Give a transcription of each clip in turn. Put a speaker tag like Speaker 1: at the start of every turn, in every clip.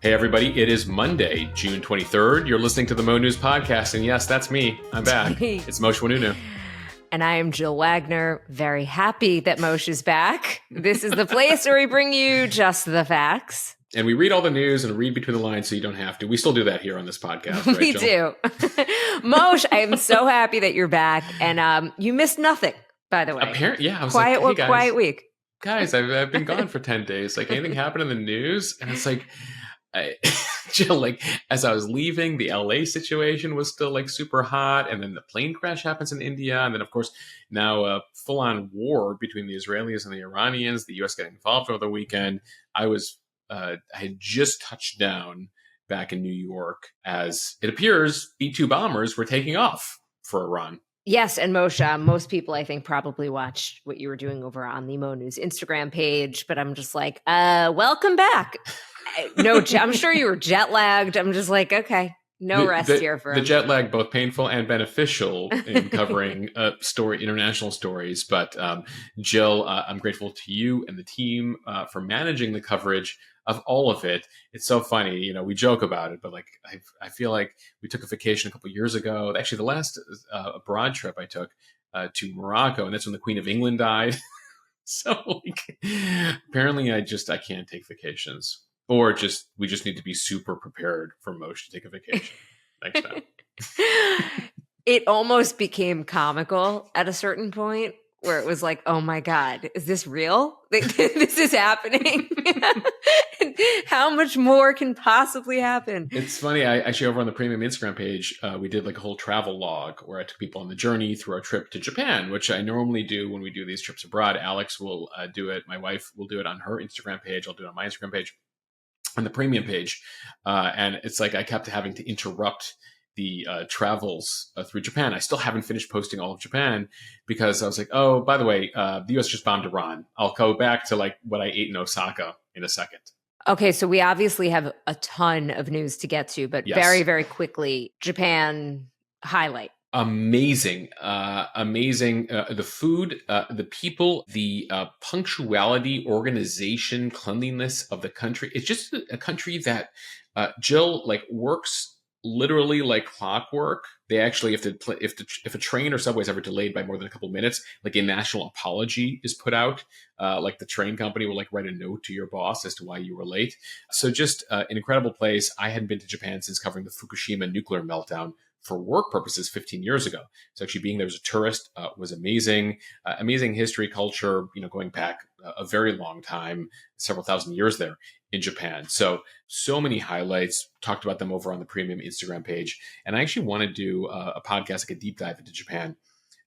Speaker 1: Hey, everybody. It is Monday, June 23rd. You're listening to the Mo News Podcast. And yes, that's me. I'm back. It's Moshe Wanunu.
Speaker 2: And I am Jill Wagner. Very happy that Moshe is back. This is the place where we bring you just the facts.
Speaker 1: And we read all the news and read between the lines so you don't have to. We still do that here on this podcast, right,
Speaker 2: We
Speaker 1: Jill?
Speaker 2: do. Moshe, I am so happy that you're back. And you missed nothing, by the way.
Speaker 1: Apparently, yeah. I was
Speaker 2: quiet,
Speaker 1: like, hey, guys,
Speaker 2: quiet week.
Speaker 1: Guys, I've been gone for 10 days. Like, anything happened in the news? And it's like, Jill, like, as I was leaving, the LA situation was still like super hot, and then the plane crash happens in India, and then of course now a full-on war between the Israelis and the Iranians. The U.S. getting involved over the weekend. I had just touched down back in New York as it appears B-2 bombers were taking off for Iran.
Speaker 2: Yes, and Moshe, most people, I think, probably watched what you were doing over on the Mo News Instagram page, but I'm just like, welcome back. No, I'm sure you were jet lagged. I'm just like, okay, no rest here for
Speaker 1: the jet lag, both painful and beneficial in covering international stories. But Jill, I'm grateful to you and the team for managing the coverage of all of it. It's so funny, you know, we joke about it, but like I feel like we took a vacation a couple of years ago. Actually, the last abroad trip I took to Morocco, and that's when the Queen of England died. So like, apparently, I can't take vacations. Or we just need to be super prepared for Moshe to take a vacation next time.
Speaker 2: It almost became comical at a certain point where it was like, oh my God, is this real? This is happening. How much more can possibly happen?
Speaker 1: It's funny. I actually, over on the premium Instagram page, we did like a whole travel log where I took people on the journey through our trip to Japan, which I normally do when we do these trips abroad. Alex will do it. My wife will do it on her Instagram page. I'll do it on my Instagram page. On the premium page. And it's like I kept having to interrupt the travels through Japan. I still haven't finished posting all of Japan because I was like, oh, by the way, the U.S. just bombed Iran. I'll go back to like what I ate in Osaka in a second.
Speaker 2: Okay, so we obviously have a ton of news to get to, but very, very quickly, Japan highlight.
Speaker 1: Amazing. The food, the people, the punctuality, organization, cleanliness of the country. It's just a country that, Jill, like works literally like clockwork. They actually, if a train or subway is ever delayed by more than a couple of minutes, like a national apology is put out. Like the train company will like write a note to your boss as to why you were late. So just an incredible place. I hadn't been to Japan since covering the Fukushima nuclear meltdown for work purposes 15 years ago. So actually being there as a tourist was amazing. Amazing history, culture, you know, going back a very long time, several thousand years there in Japan. So many highlights, talked about them over on the premium Instagram page. And I actually want to do a podcast, like a deep dive into Japan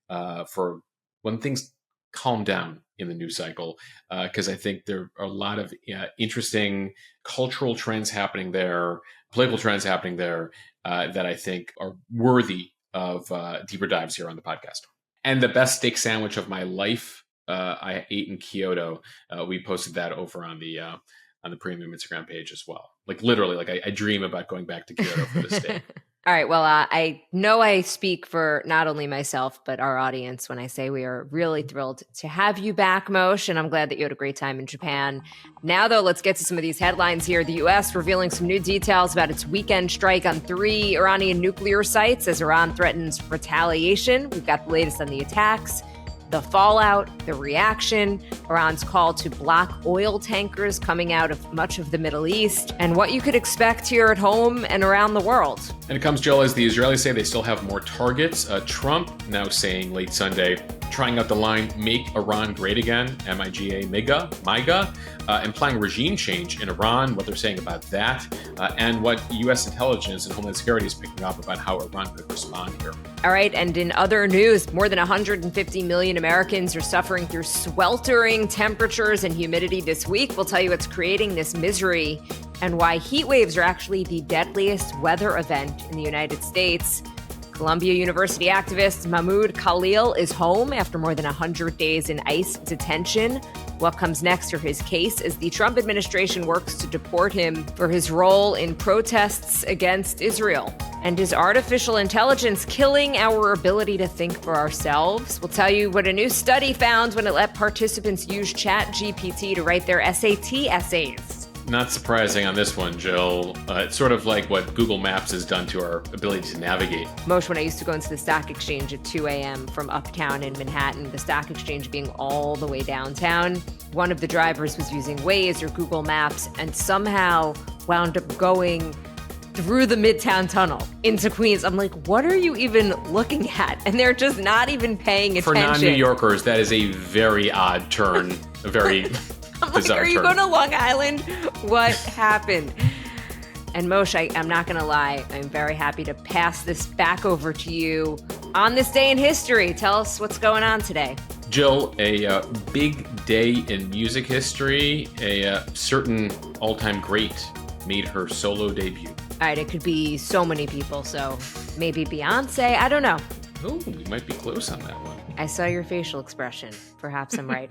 Speaker 1: for when things calm down in the news cycle, because I think there are a lot of interesting cultural trends happening there, political trends happening there, that I think are worthy of deeper dives here on the podcast. And the best steak sandwich of my life, I ate in Kyoto. We posted that over on the premium Instagram page as well. Like literally, like I dream about going back to Kyoto for the steak.
Speaker 2: All right. Well, I know I speak for not only myself, but our audience when I say we are really thrilled to have you back, Moshe, and I'm glad that you had a great time in Japan. Now, though, let's get to some of these headlines here. The U.S. revealing some new details about its weekend strike on 3 Iranian nuclear sites as Iran threatens retaliation. We've got the latest on the attacks, the fallout, the reaction, Iran's call to block oil tankers coming out of much of the Middle East, and what you could expect here at home and around the world.
Speaker 1: And it comes, Jill, as the Israelis say they still have more targets. Trump now saying late Sunday, trying out the line, make Iran great again, MIGA, MIGA, implying regime change in Iran, what they're saying about that, and what U.S. intelligence and Homeland Security is picking up about how Iran could respond here.
Speaker 2: All right, and in other news, more than 150 million Americans are suffering through sweltering temperatures and humidity this week. We'll tell you what's creating this misery and why heat waves are actually the deadliest weather event in the United States. Columbia University activist Mahmud Khalil is home after more than 100 days in ICE detention. What comes next for his case as the Trump administration works to deport him for his role in protests against Israel? And is artificial intelligence killing our ability to think for ourselves? We'll tell you what a new study found when it let participants use ChatGPT to write their SAT essays.
Speaker 1: Not surprising on this one, Jill. It's sort of like what Google Maps has done to our ability to navigate.
Speaker 2: Moshe, when I used to go into the stock exchange at 2 a.m. from uptown in Manhattan, the stock exchange being all the way downtown, one of the drivers was using Waze or Google Maps and somehow wound up going through the Midtown Tunnel into Queens. I'm like, what are you even looking at? And they're just not even paying attention.
Speaker 1: For non-New Yorkers, that is a very odd turn, a very bizarre
Speaker 2: are you
Speaker 1: turn.
Speaker 2: going to Long Island? What happened? And Moshe, I'm not going to lie, I'm very happy to pass this back over to you on this day in history. Tell us what's going on today.
Speaker 1: Jill, a big day in music history. A certain all-time great made her solo debut.
Speaker 2: All right, it could be so many people, so maybe Beyonce, I don't know.
Speaker 1: Oh, we might be close on that one.
Speaker 2: I saw your facial expression. Perhaps I'm right.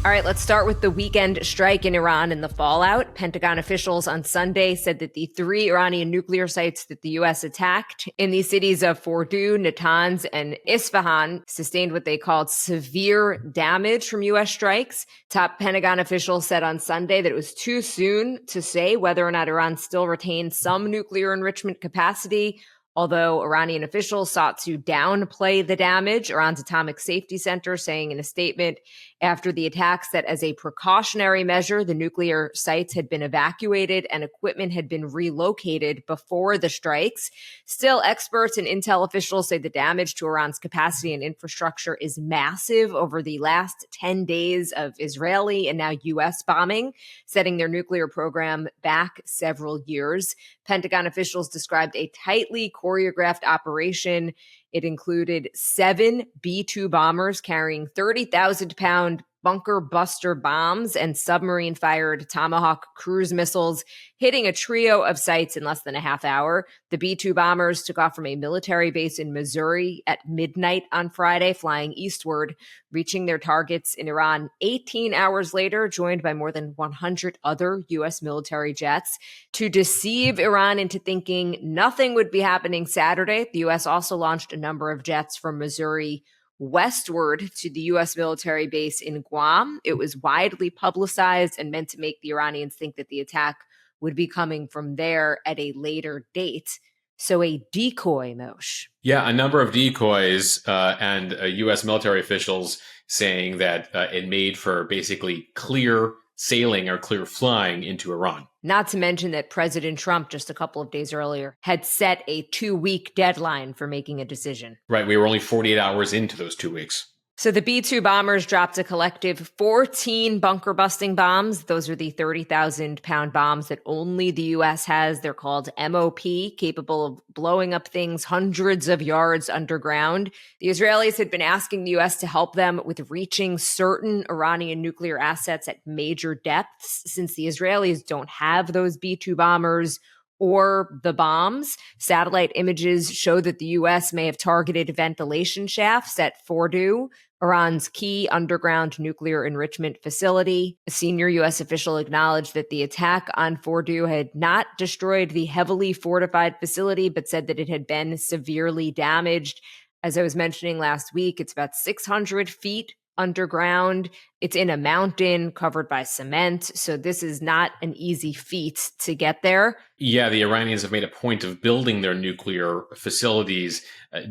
Speaker 2: All right, let's start with the weekend strike in Iran and the fallout. Pentagon officials on Sunday said that the 3 Iranian nuclear sites that the U.S. attacked in the cities of Fordow, Natanz, and Isfahan sustained what they called severe damage from U.S. strikes. Top Pentagon officials said on Sunday that it was too soon to say whether or not Iran still retains some nuclear enrichment capacity. Although Iranian officials sought to downplay the damage, Iran's Atomic Safety Center saying in a statement after the attacks that as a precautionary measure, the nuclear sites had been evacuated and equipment had been relocated before the strikes. Still, experts and intel officials say the damage to Iran's capacity and infrastructure is massive over the last 10 days of Israeli and now U.S. bombing, setting their nuclear program back several years. Pentagon officials described a tightly choreographed operation. It included 7 B-2 bombers carrying 30,000-pound bunker buster bombs and submarine-fired Tomahawk cruise missiles, hitting a trio of sites in less than a half hour. The B-2 bombers took off from a military base in Missouri at midnight on Friday, flying eastward, reaching their targets in Iran 18 hours later, joined by more than 100 other U.S. military jets. To deceive Iran into thinking nothing would be happening Saturday, the U.S. also launched a number of jets from Missouri westward to the U.S. military base in Guam. It was widely publicized and meant to make the Iranians think that the attack would be coming from there at a later date. So a decoy, Moshe.
Speaker 1: Yeah, a number of decoys and U.S. military officials saying that it made for basically clear sailing or clear flying into Iran.
Speaker 2: Not to mention that President Trump, just a couple of days earlier, had set a 2-week deadline for making a decision.
Speaker 1: Right, we were only 48 hours into those 2 weeks.
Speaker 2: So the B-2 bombers dropped a collective 14 bunker-busting bombs. Those are the 30,000-pound bombs that only the U.S. has. They're called MOP, capable of blowing up things hundreds of yards underground. The Israelis had been asking the U.S. to help them with reaching certain Iranian nuclear assets at major depths, since the Israelis don't have those B-2 bombers or the bombs. Satellite images show that the U.S. may have targeted ventilation shafts at Fordow, Iran's key underground nuclear enrichment facility. A senior U.S. official acknowledged that the attack on Fordow had not destroyed the heavily fortified facility, but said that it had been severely damaged. As I was mentioning last week, it's about 600 feet underground. It's in a mountain covered by cement. So this is not an easy feat to get there.
Speaker 1: Yeah, the Iranians have made a point of building their nuclear facilities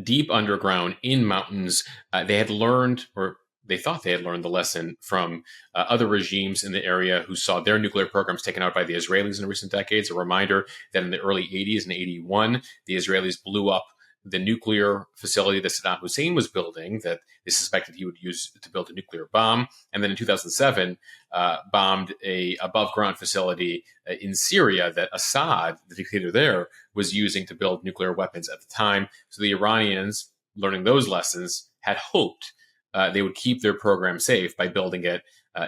Speaker 1: deep underground in mountains. They had learned, or they thought they had learned the lesson from other regimes in the area who saw their nuclear programs taken out by the Israelis in recent decades. A reminder that in the early 80s and 81, the Israelis blew up the nuclear facility that Saddam Hussein was building that they suspected he would use to build a nuclear bomb. And then in 2007, bombed a above-ground facility in Syria that Assad, the dictator there, was using to build nuclear weapons at the time. So the Iranians, learning those lessons, had hoped they would keep their program safe by building it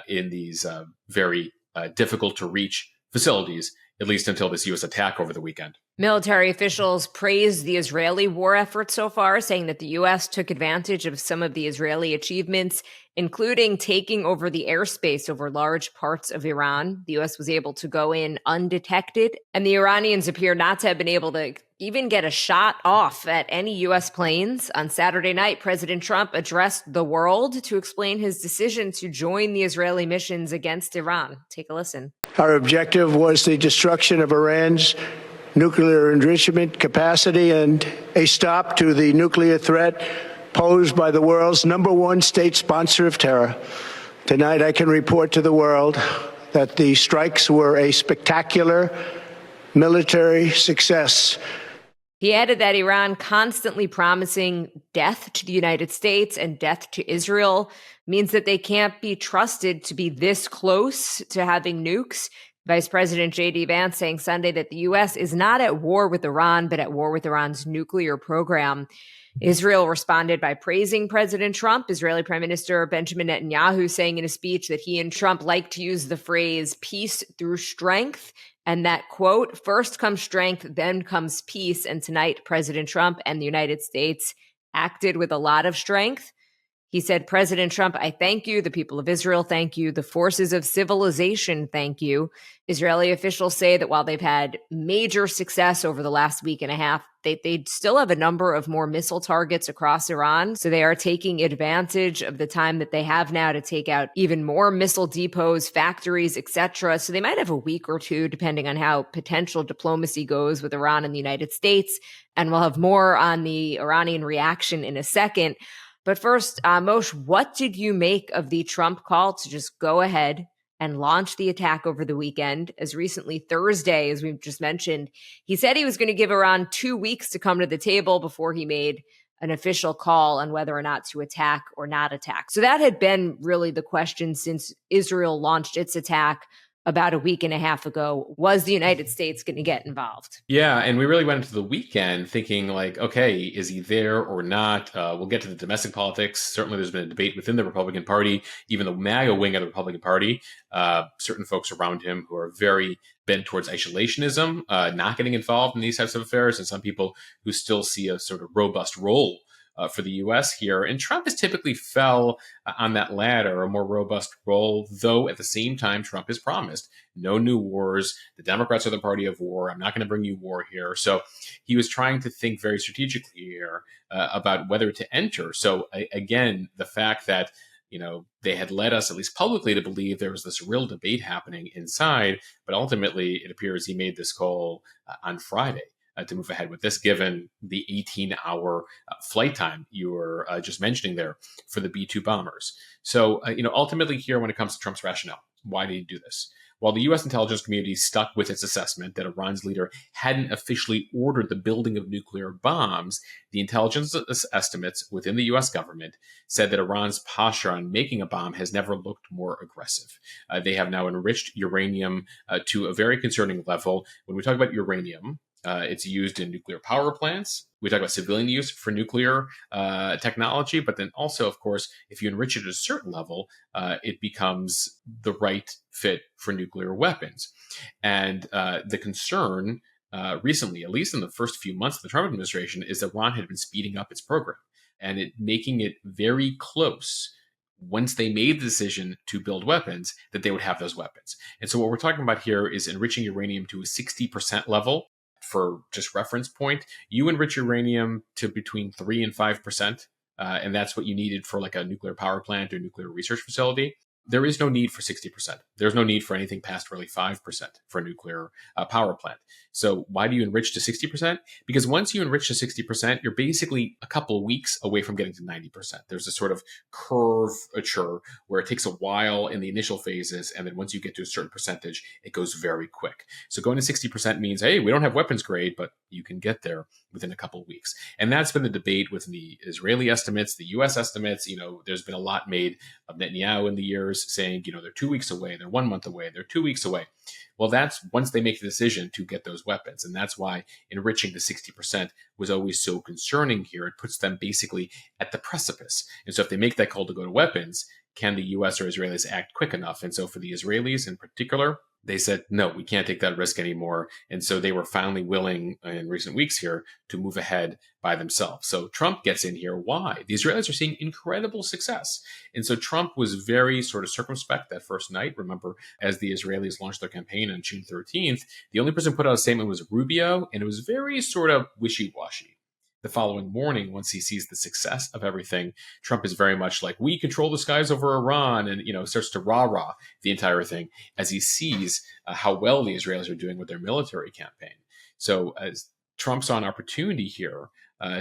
Speaker 1: in these very difficult-to-reach facilities, at least until this U.S. attack over the weekend.
Speaker 2: Military officials praised the Israeli war effort so far, saying that the U.S. took advantage of some of the Israeli achievements, including taking over the airspace over large parts of Iran. The U.S. was able to go in undetected, and the Iranians appear not to have been able to even get a shot off at any U.S. planes. On Saturday night, President Trump addressed the world to explain his decision to join the Israeli missions against Iran. Take a listen.
Speaker 3: Our objective was the destruction of Iran's nuclear enrichment capacity and a stop to the nuclear threat posed by the world's #1 state sponsor of terror. Tonight, I can report to the world that the strikes were a spectacular military success.
Speaker 2: He added that Iran constantly promising death to the United States and death to Israel means that they can't be trusted to be this close to having nukes. Vice President J.D. Vance saying Sunday that the U.S. is not at war with Iran, but at war with Iran's nuclear program. Israel responded by praising President Trump. Israeli Prime Minister Benjamin Netanyahu saying in a speech that he and Trump like to use the phrase peace through strength, and that, quote, first comes strength, then comes peace. And tonight, President Trump and the United States acted with a lot of strength. He said, President Trump, I thank you. The people of Israel, thank you. The forces of civilization, thank you. Israeli officials say that while they've had major success over the last week and a half, they still have a number of more missile targets across Iran. So they are taking advantage of the time that they have now to take out even more missile depots, factories, etc. So they might have a week or two, depending on how potential diplomacy goes with Iran and the United States. And we'll have more on the Iranian reaction in a second. But first, Moshe, what did you make of the Trump call to just go ahead and launch the attack over the weekend? As recently Thursday, as we've just mentioned, he said he was going to give Iran 2 weeks to come to the table before he made an official call on whether or not to attack or not attack. So that had been really the question since Israel launched its attack about a week and a half ago. Was the United States going to get involved?
Speaker 1: Yeah, and we really went into the weekend thinking like, okay, is he there or not? We'll get to the domestic politics. Certainly there's been a debate within the Republican Party, even the MAGA wing of the Republican Party. Certain folks around him who are very bent towards isolationism, not getting involved in these types of affairs, and some people who still see a sort of robust role for the U.S. here. And Trump has typically fell on that latter, a more robust role, though at the same time, Trump has promised no new wars. The Democrats are the party of war. I'm not going to bring you war here. So he was trying to think very strategically here about whether to enter. So again, the fact that they had led us, at least publicly, to believe there was this real debate happening inside, but ultimately it appears he made this call on Friday to move ahead with this, given the 18-hour flight time you were just mentioning there for the B-2 bombers. So, ultimately here, when it comes to Trump's rationale, why did he do this? While the U.S. intelligence community stuck with its assessment that Iran's leader hadn't officially ordered the building of nuclear bombs, the intelligence estimates within the U.S. government said that Iran's posture on making a bomb has never looked more aggressive. They have now enriched uranium to a very concerning level. When we talk about uranium, it's used in nuclear power plants. We talk about civilian use for nuclear technology, but then also, of course, if you enrich it at a certain level, it becomes the right fit for nuclear weapons. And the concern recently, at least in the first few months of the Trump administration, is that Iran had been speeding up its program and making it very close once they made the decision to build weapons, that they would have those weapons. And so what we're talking about here is enriching uranium to a 60% level. For just reference point, you enrich uranium to between 3 and 5%, and that's what you needed for like a nuclear power plant or nuclear research facility. There is no need for 60%. There's no need for anything past really 5% for a nuclear power plant. So why do you enrich to 60%? Because once you enrich to 60%, you're basically a couple of weeks away from getting to 90%. There's a sort of curvature where it takes a while in the initial phases, and then once you get to a certain percentage, it goes very quick. So going to 60% means, hey, we don't have weapons grade, but you can get there within a couple of weeks. And that's been the debate with the Israeli estimates, the U.S. estimates. There's been a lot made of Netanyahu in the years saying, they're 2 weeks away, they're 1 month away, they're 2 weeks away. Well, that's once they make the decision to get those weapons. And that's why enriching to 60% was always so concerning here. It puts them basically at the precipice. And so if they make that call to go to weapons, can the U.S. or Israelis act quick enough? And so for the Israelis in particular, they said, no, we can't take that risk anymore. And so they were finally willing in recent weeks here to move ahead by themselves. So Trump gets in here. Why? The Israelis are seeing incredible success. And so Trump was very sort of circumspect that first night. Remember, as the Israelis launched their campaign on June 13th, the only person who put out a statement was Rubio, and it was very sort of wishy-washy. the following morning, once he sees the success of everything, Trump is very much like, we control the skies over Iran, and starts to rah-rah the entire thing as he sees how well the Israelis are doing with their military campaign. So as Trump saw an opportunity here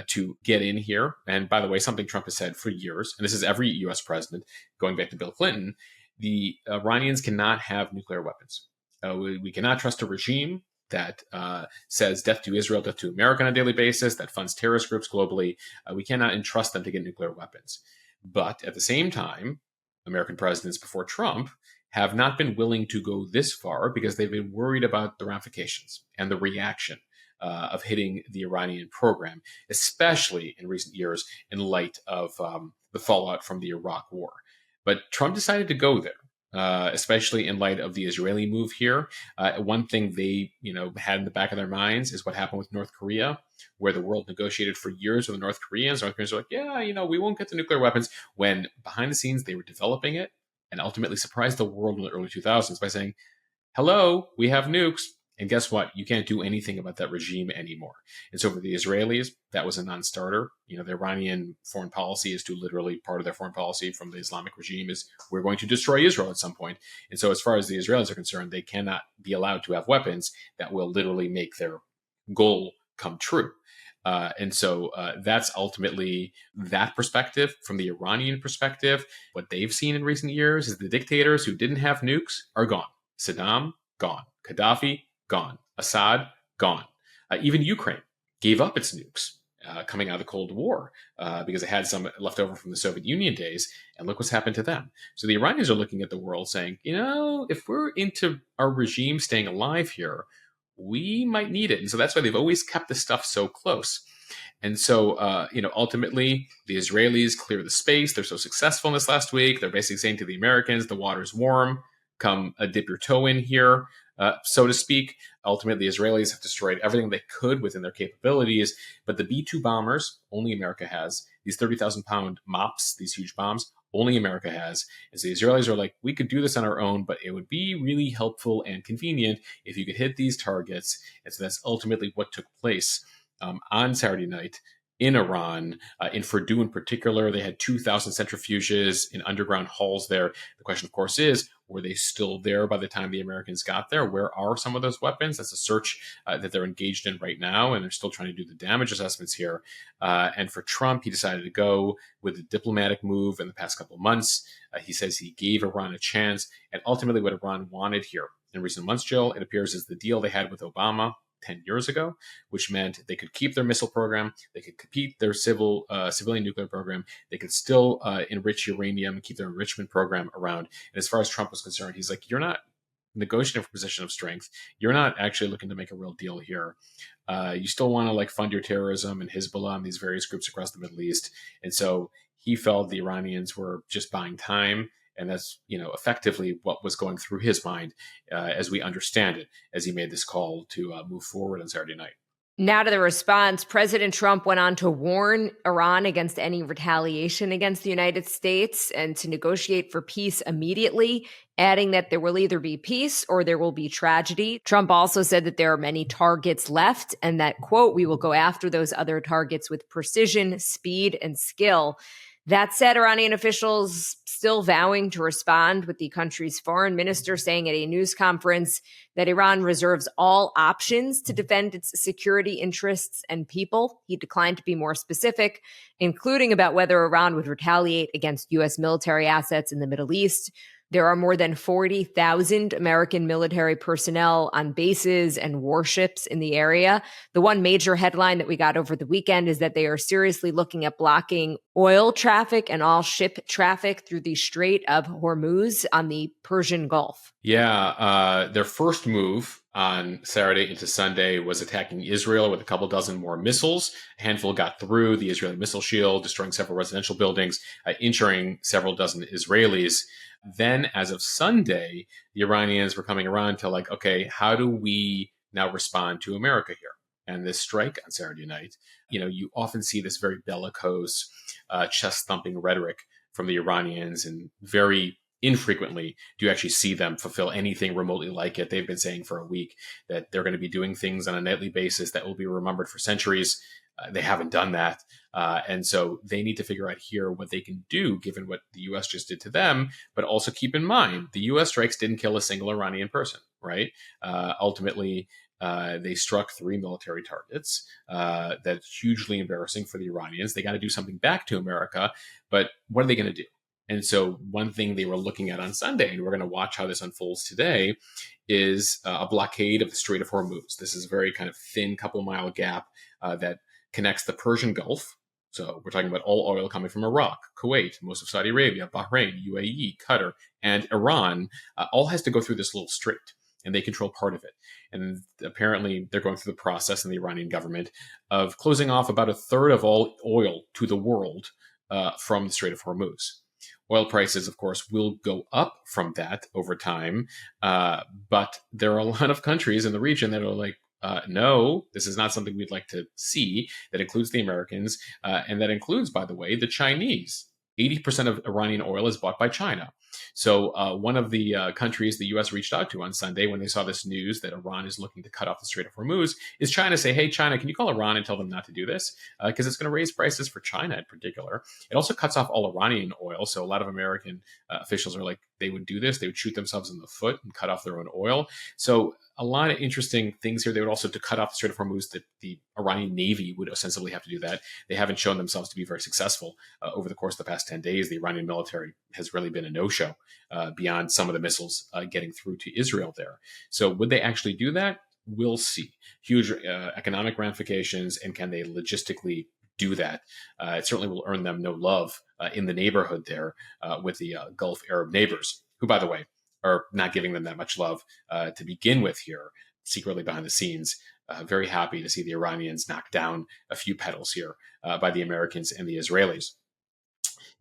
Speaker 1: to get in here, and by the way, something Trump has said for years, and this is every U.S. president, going back to Bill Clinton, the Iranians cannot have nuclear weapons. We cannot trust a regime that says death to Israel, death to America on a daily basis, that funds terrorist groups globally. We cannot entrust them to get nuclear weapons. But at the same time, American presidents before Trump have not been willing to go this far because they've been worried about the ramifications and the reaction of hitting the Iranian program, especially in recent years in light of the fallout from the Iraq War. But Trump decided to go there. Especially in light of the Israeli move here. One thing they, had in the back of their minds is what happened with North Korea, where the world negotiated for years with the North Koreans. North Koreans were like, yeah, we won't get the nuclear weapons, when behind the scenes they were developing it and ultimately surprised the world in the early 2000s by saying, hello, we have nukes. And guess what? You can't do anything about that regime anymore. And so for the Israelis, that was a non-starter. The Iranian foreign policy is to literally, part of their foreign policy from the Islamic regime is, we're going to destroy Israel at some point. And so as far as the Israelis are concerned, they cannot be allowed to have weapons that will literally make their goal come true. And so that's ultimately that perspective. From the Iranian perspective, what they've seen in recent years is the dictators who didn't have nukes are gone. Saddam, gone. Gaddafi, gone. Assad, gone. Even Ukraine gave up its nukes coming out of the Cold War because it had some left over from the Soviet Union days. And look what's happened to them. So the Iranians are looking at the world saying, if we're into our regime staying alive here, we might need it. And so that's why they've always kept this stuff so close. And so, ultimately, the Israelis clear the space. They're so successful in this last week. They're basically saying to the Americans, the water's warm. Come dip your toe in here. So to speak. Ultimately, the Israelis have destroyed everything they could within their capabilities, but the B-2 bombers, only America has. These 30,000-pound MOPs, these huge bombs, only America has. And so the Israelis are like, we could do this on our own, but it would be really helpful and convenient if you could hit these targets. And so that's ultimately what took place on Saturday night in Iran. In Fordow in particular, they had 2,000 centrifuges in underground halls there. The question, of course, is, were they still there by the time the Americans got there? Where are some of those weapons? That's a search that they're engaged in right now, and they're still trying to do the damage assessments here. And for Trump, he decided to go with a diplomatic move in the past couple of months. He says he gave Iran a chance, and ultimately what Iran wanted here in recent months, Jill, it appears is the deal they had with Obama 10 years ago, which meant they could keep their missile program, they could compete their civilian nuclear program, they could still enrich uranium, keep their enrichment program around. And as far as Trump was concerned, he's like, you're not negotiating from a position of strength. You're not actually looking to make a real deal here. You still want to fund your terrorism and Hezbollah and these various groups across the Middle East. And so he felt the Iranians were just buying time. And that's, effectively what was going through his mind as we understand it, as he made this call to move forward on Saturday night.
Speaker 2: Now to the response. President Trump went on to warn Iran against any retaliation against the United States and to negotiate for peace immediately, adding that there will either be peace or there will be tragedy. Trump also said that there are many targets left and that, quote, we will go after those other targets with precision, speed, and skill. That said, Iranian officials still vowing to respond, with the country's foreign minister saying at a news conference that Iran reserves all options to defend its security interests and people. He declined to be more specific, including about whether Iran would retaliate against U.S. military assets in the Middle East. There are more than 40,000 American military personnel on bases and warships in the area. The one major headline that we got over the weekend is that they are seriously looking at blocking oil traffic and all ship traffic through the Strait of Hormuz on the Persian Gulf.
Speaker 1: Yeah, their first move on Saturday into Sunday was attacking Israel with a couple dozen more missiles. A handful got through the Israeli missile shield, destroying several residential buildings, injuring several dozen Israelis. Then, as of Sunday, the Iranians were coming around to okay, how do we now respond to America here? And this strike on Saturday night, you often see this very bellicose, chest-thumping rhetoric from the Iranians and very infrequently do you actually see them fulfill anything remotely like it. They've been saying for a week that they're going to be doing things on a nightly basis that will be remembered for centuries. They haven't done that. And so they need to figure out here what they can do given what the US just did to them. But also keep in mind, the US strikes didn't kill a single Iranian person, right? Ultimately, they struck 3 military targets. That's hugely embarrassing for the Iranians. They got to do something back to America. But what are they going to do? And so one thing they were looking at on Sunday, and we're going to watch how this unfolds today, is a blockade of the Strait of Hormuz. This is a very kind of thin couple-mile gap that connects the Persian Gulf. So we're talking about all oil coming from Iraq, Kuwait, most of Saudi Arabia, Bahrain, UAE, Qatar, and Iran, all has to go through this little strait, and they control part of it. And apparently they're going through the process in the Iranian government of closing off about a third of all oil to the world from the Strait of Hormuz. Oil prices, of course, will go up from that over time. But there are a lot of countries in the region that are like, no, this is not something we'd like to see. That includes the Americans. And that includes, by the way, the Chinese. 80% of Iranian oil is bought by China. So one of the countries the U.S. reached out to on Sunday when they saw this news that Iran is looking to cut off the Strait of Hormuz is China. Say, hey, China, can you call Iran and tell them not to do this? Because it's going to raise prices for China in particular. It also cuts off all Iranian oil. So a lot of American officials are like, they would do this. They would shoot themselves in the foot and cut off their own oil. So a lot of interesting things here. They would also, to cut off the Strait of Hormuz, the Iranian Navy would ostensibly have to do that. They haven't shown themselves to be very successful over the course of the past 10 days. The Iranian military has really been a no-show beyond some of the missiles getting through to Israel there. So would they actually do that? We'll see. Huge economic ramifications, and can they logistically do that? It certainly will earn them no love in the neighborhood there with the Gulf Arab neighbors, who, by the way, are not giving them that much love to begin with here, secretly behind the scenes. Very happy to see the Iranians knock down a few petals here by the Americans and the Israelis.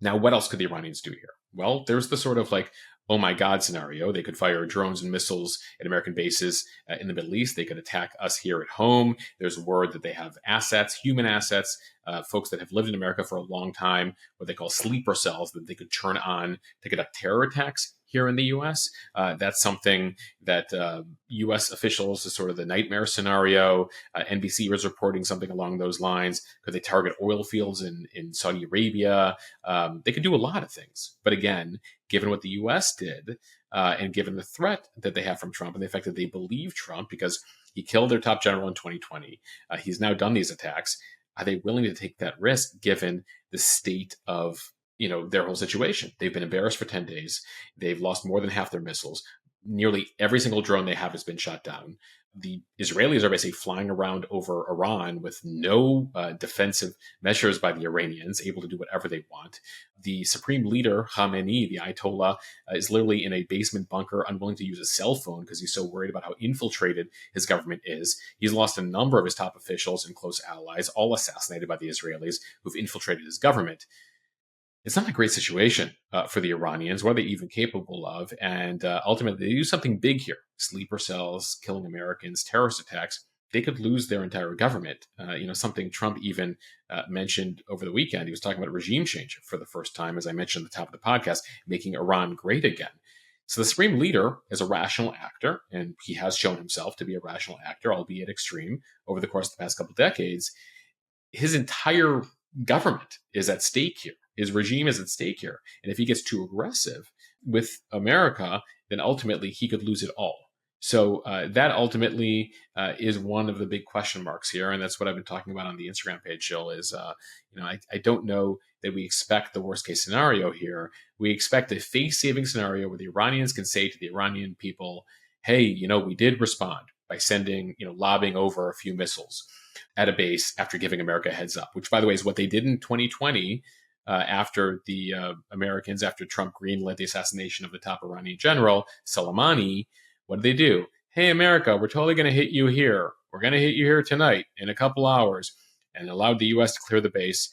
Speaker 1: Now, what else could the Iranians do here? Well, there's the sort of like, oh my God scenario. They could fire drones and missiles at American bases in the Middle East. They could attack us here at home. There's word that they have assets, human assets, folks that have lived in America for a long time, what they call sleeper cells that they could turn on to conduct terror attacks here in the U.S. That's something that U.S. officials is sort of the nightmare scenario. NBC was reporting something along those lines. Could they target oil fields in Saudi Arabia? They could do a lot of things. But again, given what the U.S. did and given the threat that they have from Trump and the fact that they believe Trump because he killed their top general in 2020, he's now done these attacks. Are they willing to take that risk given the state of their whole situation? They've been embarrassed for 10 days. They've lost more than half their missiles. Nearly every single drone they have has been shot down. The Israelis are basically flying around over Iran with no defensive measures by the Iranians, able to do whatever they want. The supreme leader, Khamenei, the Ayatollah, is literally in a basement bunker, unwilling to use a cell phone because he's so worried about how infiltrated his government is. He's lost a number of his top officials and close allies, all assassinated by the Israelis who've infiltrated his government. It's not a great situation for the Iranians. What are they even capable of? And ultimately, they do something big here. Sleeper cells, killing Americans, terrorist attacks. They could lose their entire government. Something Trump even mentioned over the weekend. He was talking about regime change for the first time, as I mentioned at the top of the podcast, making Iran great again. So the supreme leader is a rational actor, and he has shown himself to be a rational actor, albeit extreme, over the course of the past couple of decades. His entire government is at stake here. His regime is at stake here. And if he gets too aggressive with America, then ultimately he could lose it all. So that ultimately is one of the big question marks here. And that's what I've been talking about on the Instagram page, Jill, is, I don't know that we expect the worst case scenario here. We expect a face-saving scenario where the Iranians can say to the Iranian people, hey, we did respond by sending, lobbing over a few missiles at a base after giving America a heads up, which, by the way, is what they did in 2020. After the Americans, after Trump greenlit the assassination of the top Iranian general, Soleimani, what did they do? Hey, America, we're totally going to hit you here. We're going to hit you here tonight in a couple hours, and allowed the U.S. to clear the base.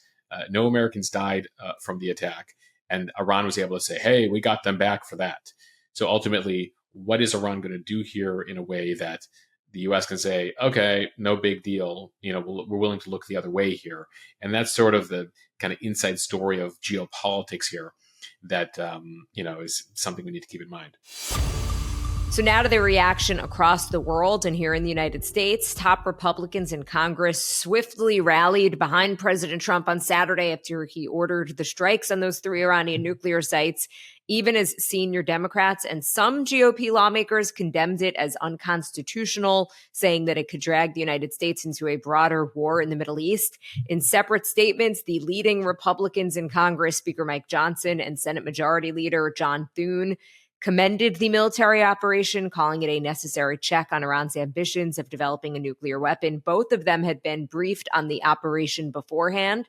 Speaker 1: No Americans died from the attack, and Iran was able to say, hey, we got them back for that. So ultimately, what is Iran going to do here in a way that the U.S. can say, okay, no big deal. We're willing to look the other way here. And that's sort of the kind of inside story of geopolitics here. that is something we need to keep in mind.
Speaker 2: So now to the reaction across the world and here in the United States. Top Republicans in Congress swiftly rallied behind President Trump on Saturday after he ordered the strikes on those 3 Iranian nuclear sites, even as senior Democrats and some GOP lawmakers condemned it as unconstitutional, saying that it could drag the United States into a broader war in the Middle East. In separate statements, the leading Republicans in Congress, Speaker Mike Johnson and Senate Majority Leader John Thune, commended the military operation, calling it a necessary check on Iran's ambitions of developing a nuclear weapon. Both of them had been briefed on the operation beforehand.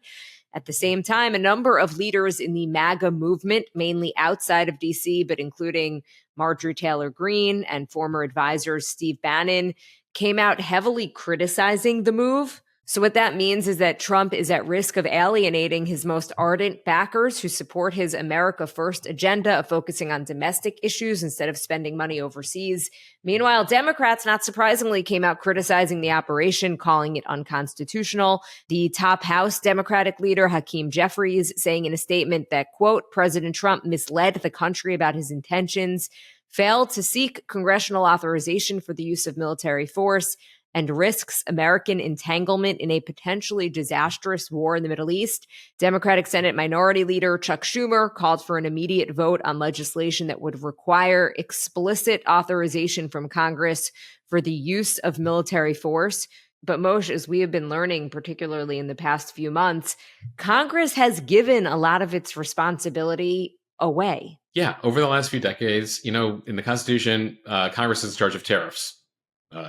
Speaker 2: At the same time, a number of leaders in the MAGA movement, mainly outside of D.C., but including Marjorie Taylor Greene and former advisors Steve Bannon, came out heavily criticizing the move. So what that means is that Trump is at risk of alienating his most ardent backers who support his America First agenda of focusing on domestic issues instead of spending money overseas. Meanwhile, Democrats, not surprisingly, came out criticizing the operation, calling it unconstitutional. The top House Democratic leader, Hakeem Jeffries, saying in a statement that, quote, President Trump misled the country about his intentions, failed to seek congressional authorization for the use of military force, and risks American entanglement in a potentially disastrous war in the Middle East. Democratic Senate Minority Leader Chuck Schumer called for an immediate vote on legislation that would require explicit authorization from Congress for the use of military force. But Moshe, as we have been learning, particularly in the past few months, Congress has given a lot of its responsibility away.
Speaker 1: Yeah, over the last few decades, in the Constitution, Congress is in charge of tariffs.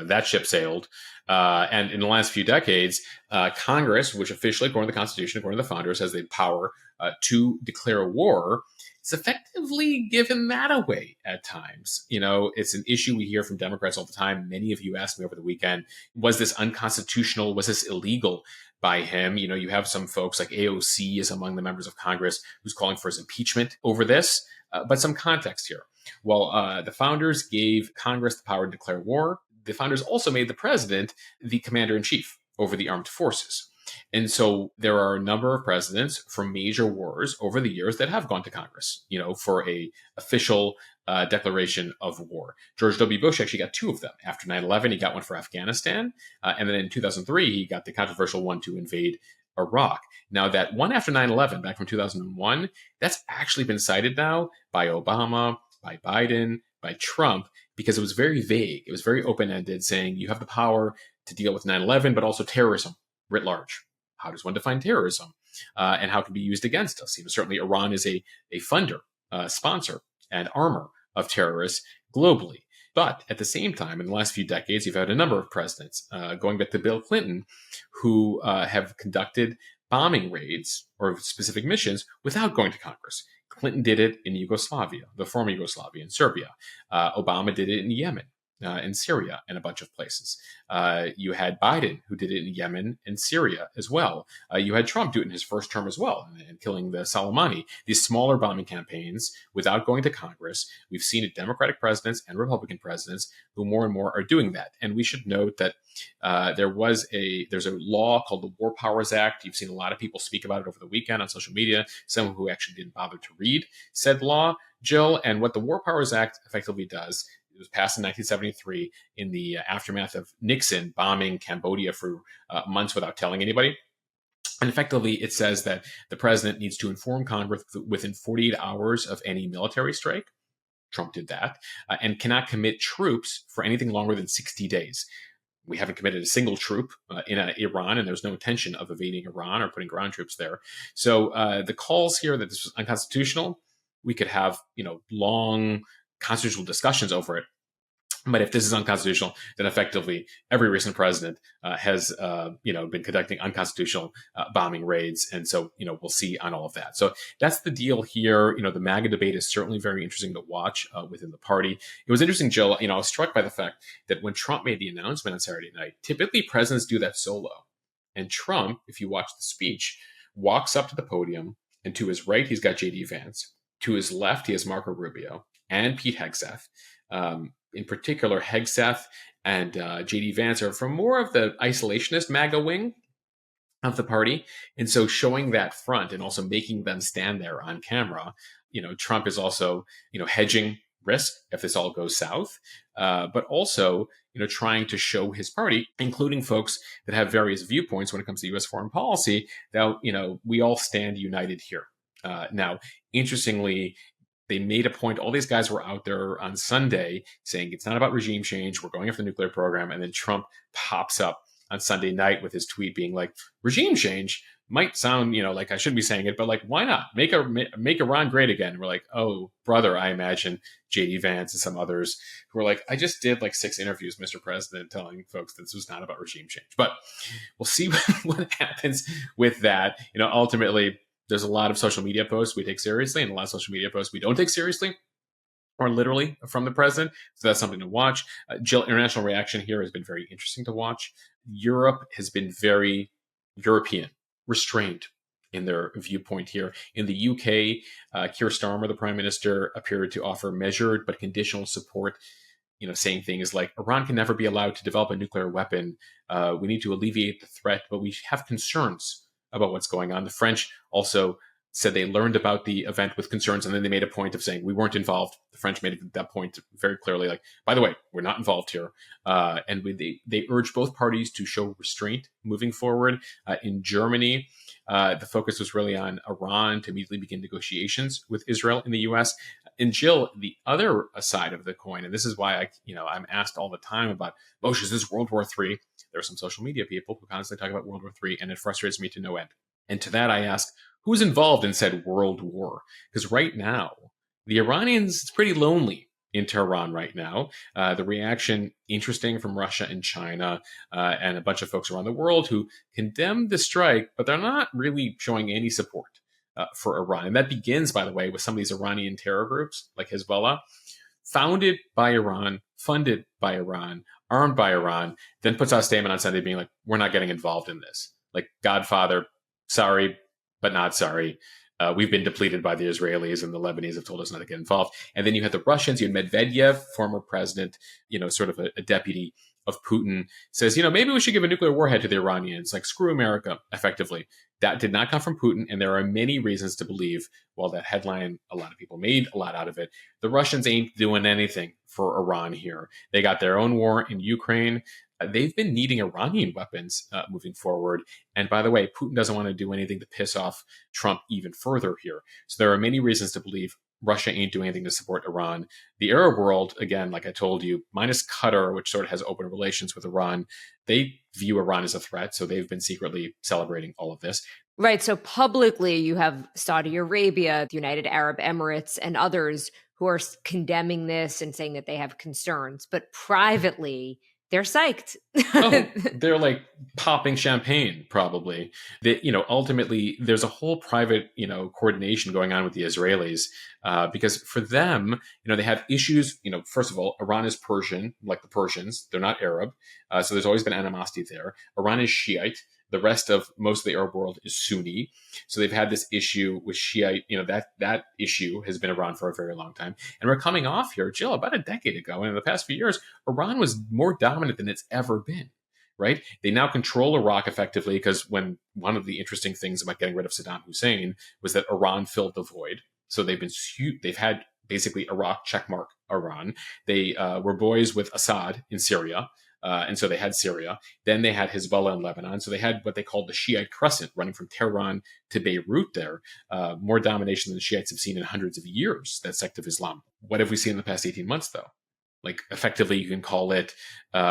Speaker 1: That ship sailed. And in the last few decades, Congress, which officially, according to the Constitution, according to the founders, has the power to declare a war, it's effectively given that away at times. It's an issue we hear from Democrats all the time. Many of you asked me over the weekend, was this unconstitutional? Was this illegal by him? You have some folks like AOC is among the members of Congress who's calling for his impeachment over this. But some context here. Well, the founders gave Congress the power to declare war. The founders also made the president the commander-in-chief over the armed forces. And so there are a number of presidents from major wars over the years that have gone to Congress, for a official declaration of war. George W. Bush actually got 2 of them. After 9/11, he got one for Afghanistan. And then in 2003, he got the controversial one to invade Iraq. Now, that one after 9/11, back from 2001, that's actually been cited now by Obama, by Biden, by Trump, because it was very vague. It was very open-ended, saying you have the power to deal with 9/11, but also terrorism writ large. How does one define terrorism? And how it can be used against us? Certainly Iran is a funder, sponsor, and armor of terrorists globally. But at the same time, in the last few decades, you've had a number of presidents, going back to Bill Clinton, who have conducted bombing raids or specific missions without going to Congress. Clinton did it in Yugoslavia, the former Yugoslavia, in Serbia. Obama did it in Yemen, in Syria, and a bunch of places. You had Biden, who did it in Yemen and Syria as well. You had Trump do it in his first term as well, and killing the Soleimani. These smaller bombing campaigns without going to Congress. We've seen it Democratic presidents and Republican presidents who more and more are doing that. And we should note that there's a law called the War Powers Act. You've seen a lot of people speak about it over the weekend on social media, some who actually didn't bother to read said law, Jill. And what the War Powers Act effectively does, it was passed in 1973 in the aftermath of Nixon bombing Cambodia for months without telling anybody. And effectively, it says that the president needs to inform Congress within 48 hours of any military strike. Trump did that, and cannot commit troops for anything longer than 60 days. We haven't committed a single troop in Iran, and there's no intention of invading Iran or putting ground troops there. So the calls here that this was unconstitutional, we could have long constitutional discussions over it. But if this is unconstitutional, then effectively every recent president has been conducting unconstitutional bombing raids, and so we'll see on all of that. So that's the deal here. The MAGA debate is certainly very interesting to watch within the party. It was interesting, Jill. I was struck by the fact that when Trump made the announcement on Saturday night, typically presidents do that solo, and Trump, if you watch the speech, walks up to the podium, and to his right he's got J.D. Vance, to his left he has Marco Rubio and Pete Hegseth. In particular, Hegseth and J.D. Vance are from more of the isolationist MAGA wing of the party. And so showing that front and also making them stand there on camera, Trump is also, hedging risk if this all goes south, but also, trying to show his party, including folks that have various viewpoints when it comes to U.S. foreign policy, that, we all stand united here. Now, interestingly, they made a point, all these guys were out there on Sunday saying it's not about regime change, we're going after the nuclear program, and then Trump pops up on Sunday night with his tweet being like, regime change might sound, like I shouldn't be saying it, but like, why not make Iran great again? And we're like, oh, brother, I imagine JD Vance and some others who were like, I just did like 6 interviews, Mr. President, telling folks that this was not about regime change. But we'll see what happens with that. Ultimately, there's a lot of social media posts we take seriously and a lot of social media posts we don't take seriously, or literally from the president. So that's something to watch. Jill, international reaction here has been very interesting to watch. Europe has been very European, restrained in their viewpoint here. In the UK, Keir Starmer, the prime minister, appeared to offer measured but conditional support, saying things like, Iran can never be allowed to develop a nuclear weapon. We need to alleviate the threat, but we have concerns about what's going on. The French also said they learned about the event with concerns, and then they made a point of saying we weren't involved. The French made that point very clearly, like, by the way, we're not involved here. And they urged both parties to show restraint moving forward. In Germany, the focus was really on Iran to immediately begin negotiations with Israel in the U.S. And Jill, the other side of the coin, and this is why I'm asked all the time about, Moshe, is this World War III? There are some social media people who constantly talk about World War III, and it frustrates me to no end. And to that, I ask, who's involved in said world war? Because right now, the Iranians, it's pretty lonely in Tehran right now. The reaction, interesting, from Russia and China and a bunch of folks around the world who condemned the strike, but they're not really showing any support for Iran. And that begins, by the way, with some of these Iranian terror groups like Hezbollah, founded by Iran, funded by Iran, armed by Iran, then puts out a statement on Sunday being like, we're not getting involved in this. Like, Godfather, sorry, but not sorry. We've been depleted by the Israelis, and the Lebanese have told us not to get involved. And then you had the Russians, you had Medvedev, former president, sort of a deputy of Putin, says, maybe we should give a nuclear warhead to the Iranians, like, screw America, effectively. That did not come from Putin, and there are many reasons to believe, while that headline, a lot of people made a lot out of it, the Russians ain't doing anything for Iran here. They got their own war in Ukraine. They've been needing Iranian weapons moving forward. And by the way, Putin doesn't want to do anything to piss off Trump even further here. So there are many reasons to believe Russia ain't doing anything to support Iran. The Arab world, again, like I told you, minus Qatar, which sort of has open relations with Iran, they view Iran as a threat. So they've been secretly celebrating all of this.
Speaker 2: Right. So publicly, you have Saudi Arabia, the United Arab Emirates, and others who are condemning this and saying that they have concerns. But privately, they're psyched.
Speaker 1: Oh, they're like popping champagne, probably. That, ultimately, there's a whole private, coordination going on with the Israelis because for them, they have issues. First of all, Iran is Persian, like the Persians. They're not Arab. So there's always been animosity there. Iran is Shiite. The rest of most of the Arab world is Sunni. So they've had this issue with Shiite, that issue has been around for a very long time. And we're coming off here, Jill, about a decade ago. And in the past few years, Iran was more dominant than it's ever been, right? They now control Iraq effectively because when one of the interesting things about getting rid of Saddam Hussein was that Iran filled the void. So they've had basically Iraq checkmark Iran. They were boys with Assad in Syria. And so they had Syria. Then they had Hezbollah in Lebanon. So they had what they called the Shiite crescent running from Tehran to Beirut there. More domination than the Shiites have seen in hundreds of years, that sect of Islam. What have we seen in the past 18 months, though? Like, effectively, you can call it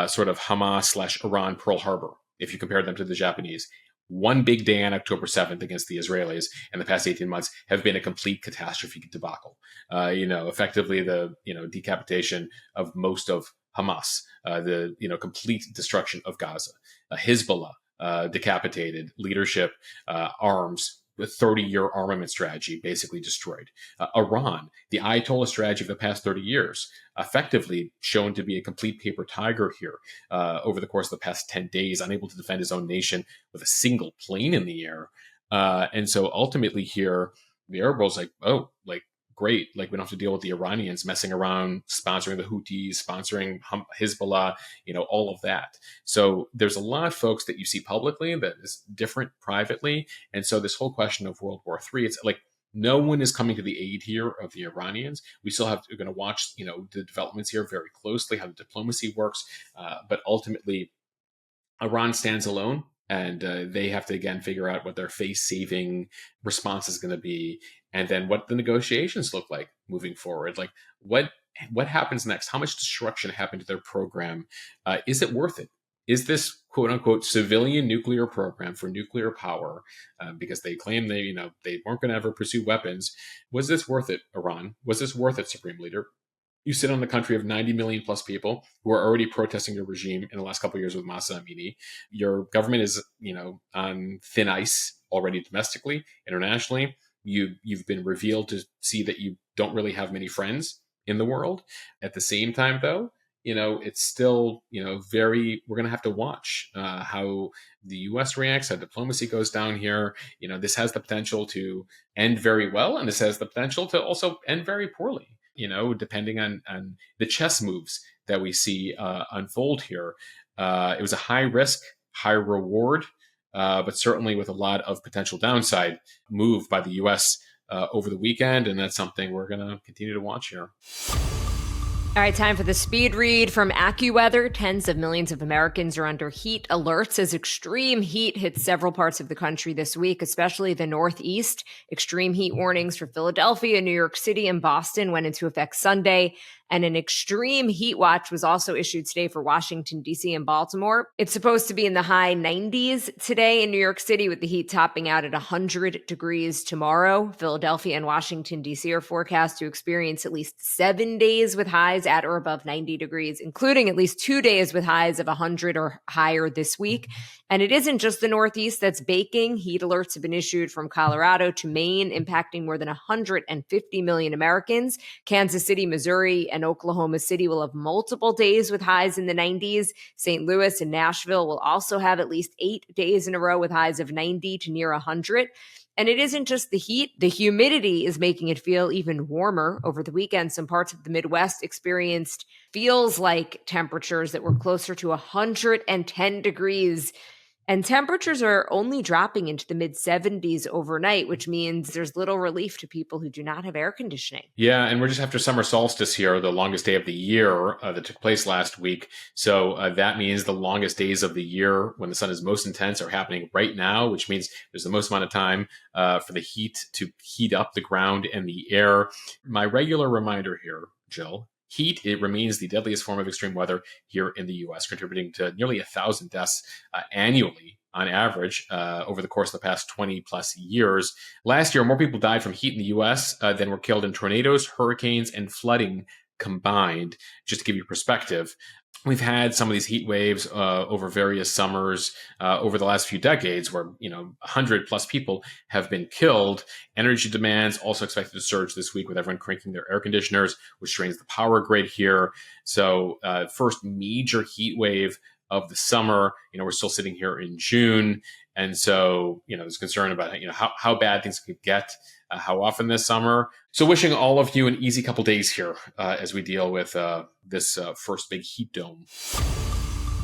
Speaker 1: sort of Hamas/Iran Pearl Harbor, if you compare them to the Japanese. One big day on October 7th against the Israelis in the past 18 months have been a complete catastrophe debacle. Effectively the, decapitation of most of Hamas, the complete destruction of Gaza, Hezbollah, decapitated leadership, arms, a 30-year armament strategy basically destroyed. Iran, the Ayatollah strategy of the past 30 years, effectively shown to be a complete paper tiger here over the course of the past 10 days, unable to defend his own nation with a single plane in the air. And so ultimately here, the Arab world's like, oh, like, great. Like, we don't have to deal with the Iranians messing around, sponsoring the Houthis, sponsoring Hezbollah, all of that. So there's a lot of folks that you see publicly that is different privately. And so this whole question of World War III, it's like No one is coming to the aid here of the Iranians. We're going to watch, the developments here very closely, how the diplomacy works. But ultimately, Iran stands alone, and they have to again figure out what their face-saving response is going to be, and then what the negotiations look like moving forward. Like what happens next? How much destruction happened to their program? Is it worth it? Is this quote unquote civilian nuclear program for nuclear power, because they claim they weren't going to ever pursue weapons? Was this worth it, Iran? Was this worth it, Supreme Leader? You sit on the country of 90 million plus people who are already protesting your regime in the last couple of years with Masa Amini. Your government is, on thin ice already domestically, internationally. You've been revealed to see that you don't really have many friends in the world. At the same time, though, it's still, we're going to have to watch how the U.S. reacts, how diplomacy goes down here. This has the potential to end very well, and this has the potential to also end very poorly, depending on the chess moves that we see unfold here. It was a high risk, high reward, but certainly with a lot of potential downside move by the U.S. Over the weekend, and that's something we're going to continue to watch here.
Speaker 2: All right, time for the speed read from AccuWeather. Tens of millions of Americans are under heat alerts as extreme heat hits several parts of the country this week, especially the Northeast. Extreme heat warnings for Philadelphia, New York City, and Boston went into effect Sunday. And an extreme heat watch was also issued today for Washington, D.C. and Baltimore. It's supposed to be in the high 90s today in New York City, with the heat topping out at 100 degrees tomorrow. Philadelphia and Washington, D.C. are forecast to experience at least 7 days with highs at or above 90 degrees, including at least 2 days with highs of 100 or higher this week. And it isn't just the Northeast that's baking. Heat alerts have been issued from Colorado to Maine, impacting more than 150 million Americans. Kansas City, Missouri, and Oklahoma City will have multiple days with highs in the 90s. St. Louis and Nashville will also have at least 8 days in a row with highs of 90 to near 100. And it isn't just the heat. The humidity is making it feel even warmer. Over the weekend, some parts of the Midwest experienced feels like temperatures that were closer to 110 degrees. And temperatures are only dropping into the mid-70s overnight, which means there's little relief to people who do not have air conditioning.
Speaker 1: Yeah, and we're just after summer solstice here, the longest day of the year that took place last week. So that means the longest days of the year when the sun is most intense are happening right now, which means there's the most amount of time for the heat to heat up the ground and the air. My regular reminder here, Jill, heat, it remains the deadliest form of extreme weather here in the U.S., contributing to nearly 1,000 deaths annually on average over the course of the past 20 plus years. Last year, more people died from heat in the U.S. Than were killed in tornadoes, hurricanes, and flooding combined. Just to give you perspective, we've had some of these heat waves over various summers over the last few decades where, 100 plus people have been killed. Energy demands also expected to surge this week with everyone cranking their air conditioners, which strains the power grid here. So first major heat wave of the summer, we're still sitting here in June. And so, there's concern about, how bad things could get, how often this summer. So wishing all of you an easy couple days here as we deal with this first big heat dome.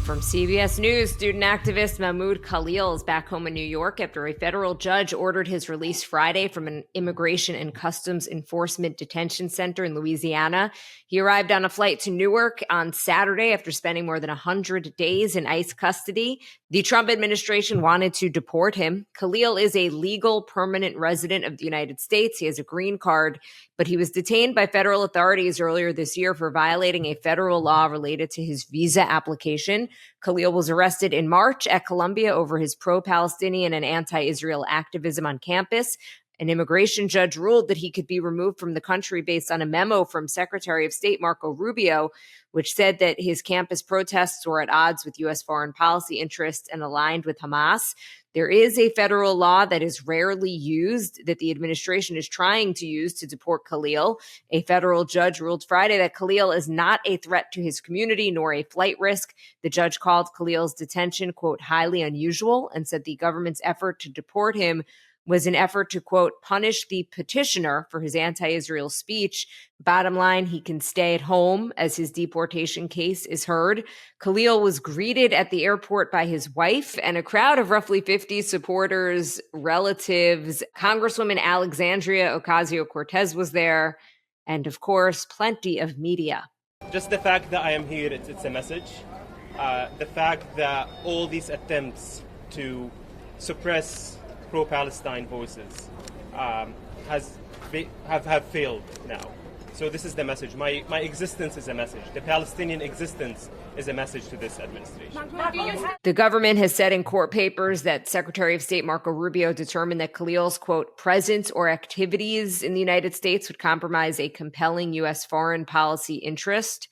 Speaker 2: From CBS News, student activist Mahmud Khalil is back home in New York after a federal judge ordered his release Friday from an Immigration and Customs Enforcement detention center in Louisiana. He arrived on a flight to Newark on Saturday after spending more than 100 days in ICE custody. The Trump administration wanted to deport him. Khalil is a legal permanent resident of the United States. He has a green card, but he was detained by federal authorities earlier this year for violating a federal law related to his visa application. Khalil was arrested in March at Columbia over his pro-Palestinian and anti-Israel activism on campus. An immigration judge ruled that he could be removed from the country based on a memo from Secretary of State Marco Rubio, which said that his campus protests were at odds with U.S. foreign policy interests and aligned with Hamas. There is a federal law that is rarely used that the administration is trying to use to deport Khalil. A federal judge ruled Friday that Khalil is not a threat to his community nor a flight risk. The judge called Khalil's detention, quote, highly unusual, and said the government's effort to deport him was an effort to, quote, punish the petitioner for his anti-Israel speech. Bottom line, he can stay at home as his deportation case is heard. Khalil was greeted at the airport by his wife and a crowd of roughly 50 supporters, relatives. Congresswoman Alexandria Ocasio-Cortez was there. And of course, plenty of media.
Speaker 4: Just the fact that I am here, it's a message. The fact that all these attempts to suppress pro-Palestine voices have failed now. So this is the message. My existence is a message. The Palestinian existence is a message to this administration.
Speaker 2: The government has said in court papers that Secretary of State Marco Rubio determined that Khalil's, quote, presence or activities in the United States would compromise a compelling U.S. foreign policy interest.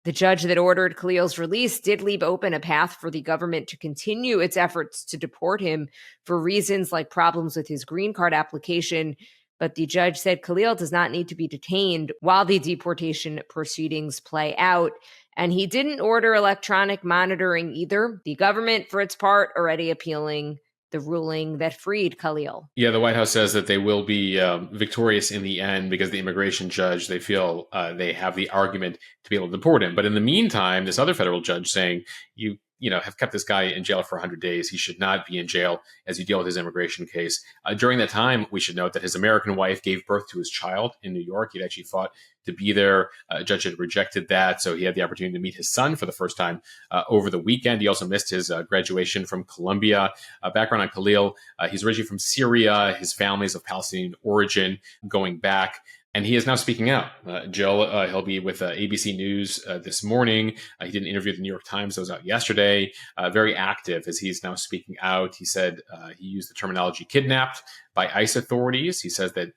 Speaker 2: The judge that ordered Khalil's release did leave open a path for the government to continue its efforts to deport him for reasons like problems with his green card application. But the judge said Khalil does not need to be detained while the deportation proceedings play out. And he didn't order electronic monitoring either. The government, for its part, already appealing the ruling that freed Khalil.
Speaker 1: Yeah, the White House says that they will be victorious in the end because the immigration judge, they feel they have the argument to be able to deport him. But in the meantime, this other federal judge saying, you know, have kept this guy in jail for 100 days. He should not be in jail as you deal with his immigration case. During that time, we should note that his American wife gave birth to his child in New York. He'd actually fought to be there. A judge had rejected that, so he had the opportunity to meet his son for the first time over the weekend. He also missed his graduation from Columbia. Background on Khalil, he's originally from Syria. His family is of Palestinian origin going back. And he is now speaking out. Jill, he'll be with ABC News this morning. He did an interview with the New York Times that was out yesterday. Very active as he's now speaking out. He said he used the terminology kidnapped by ICE authorities. He says that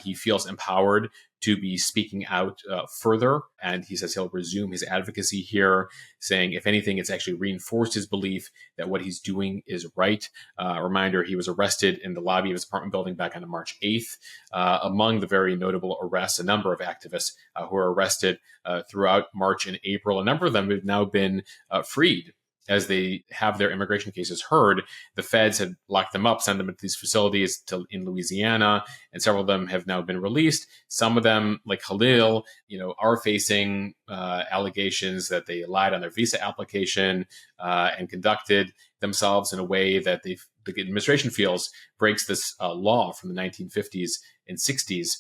Speaker 1: he feels empowered to be speaking out further. And he says he'll resume his advocacy here, saying, if anything, it's actually reinforced his belief that what he's doing is right. Reminder, he was arrested in the lobby of his apartment building back on March 8th. Among the very notable arrests, a number of activists who were arrested throughout March and April. A number of them have now been freed as they have their immigration cases heard. The feds had locked them up, sent them into these facilities in Louisiana, and several of them have now been released. Some of them, like Khalil, are facing allegations that they lied on their visa application and conducted themselves in a way that the administration feels breaks this law from the 1950s and 60s.